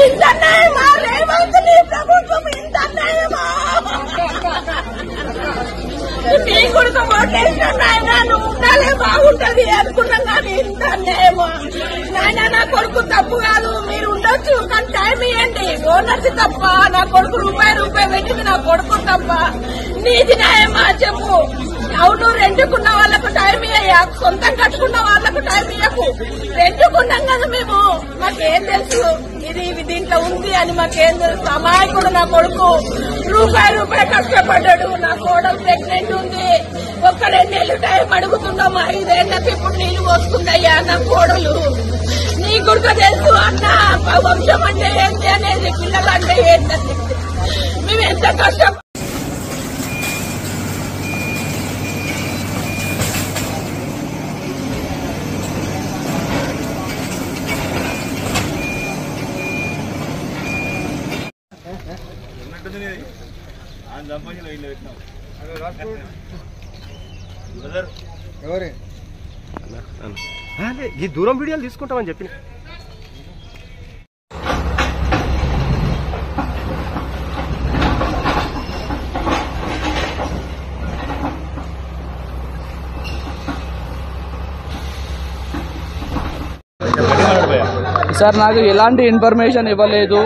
ఇంత అన్యాయమా రేవంత్ నీ ప్రభుత్వం? ఇంత అన్యాయమా? నీ కొడుకు ఓటేసిన నాయన నువ్వు ఉండాలే బాగుంటది అనుకున్నాం కానీ ఇంత అన్యాయమా? నాయన నా కొడుకు తప్పు కాదు, మీరు ఉండొచ్చు కానీ టైం ఇవ్వండి. ఓనర్స్ తప్ప, నా కొడుకు రూపాయి పెట్టింది నా కొడుకు తప్ప. నీది న్యాయమా చెప్పు? అవును, రెండుకున్న వాళ్ళకు టైం ఇయ్యా, సొంతం కట్టుకున్న వాళ్ళకు టైం ఇయ్యకు. రెండుకున్నాం కదా మేము, మాకేం తెలుసు ఇది దీంట్లో ఉంది అని మాకేం తెలుసు? అమాయకుడు నా కొడుకు రూపాయి కష్టపడ్డాడు. నా కోడలు ప్రెగ్నెంట్ ఉంది, ఒక్క 2 నెలలు టైం అడుగుతున్నాం. 5 ఏళ్ళకి ఇప్పుడు నీళ్లు పోసుకుందయ్యా నా కోడలు. నీ కొడుకు తెలుసు అన్న వంశం అంటే ఏంటి అనేది, పిల్లలంటే ఏంటని. మేము ఎంత కష్టం. ఈ దూరం వీడియోలు తీసుకుంటామని చెప్పి సార్ నాకు ఎలాంటి ఇన్ఫర్మేషన్ ఇవ్వలేదు,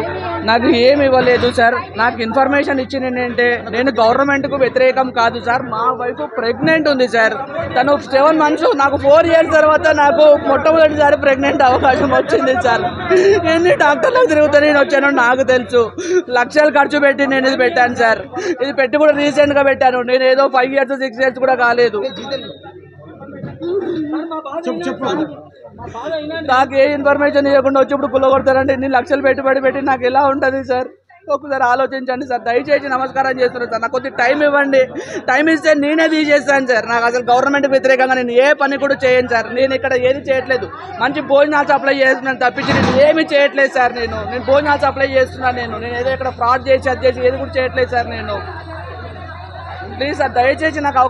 నాకు ఏమి ఇవ్వలేదు సార్. నాకు ఇన్ఫర్మేషన్ ఇచ్చింది ఏంటంటే నేను గవర్నమెంట్కు వ్యతిరేకం కాదు సార్. మా వైఫ్ ప్రెగ్నెంట్ ఉంది సార్. తను 7 months, నాకు 4 years తర్వాత నాకు మొట్టమొదటిసారి ప్రెగ్నెంట్ అవకాశం వచ్చింది సార్. ఎన్ని డాక్టర్లకు తిరుగుతూ నేను వచ్చానో నాకు తెలుసు. లక్షలు ఖర్చు పెట్టి నేను ఇది పెట్టాను సార్. ఇది పెట్టి కూడా రీసెంట్గా పెట్టాను. నేను ఏదో 5 years 6 years కూడా కాలేదు. నాకు ఏ ఇన్ఫర్మేషన్ ఇవ్వకుండా వచ్చి ఇప్పుడు కుల్లగొడతారంటే ఇన్ని లక్షలు పెట్టి నాకు ఎలా ఉంటుంది సార్? ఒకసారి ఆలోచించండి సార్, దయచేసి నమస్కారం చేస్తున్నాను సార్. నాకు కొద్దిగా టైం ఇవ్వండి. టైం ఇస్తే నేనే తీసేస్తాను సార్. నాకు అసలు గవర్నమెంట్ వ్యతిరేకంగా నేను ఏ పని కూడా చేయను సార్. నేను ఇక్కడ ఏది చేయట్లేదు, మంచి భోజనాలు సప్లై చేస్తున్నాను తప్పించి నేను ఏమీ చేయట్లేదు సార్. నేను భోజనాలు సప్లై చేస్తున్నాను. నేను ఏదో ఇక్కడ ఫ్రాడ్ చేసి అది చేసి ఏది కూడా చేయట్లేదు సార్. నేను ప్లీజ్ సార్ దయచేసి నాకు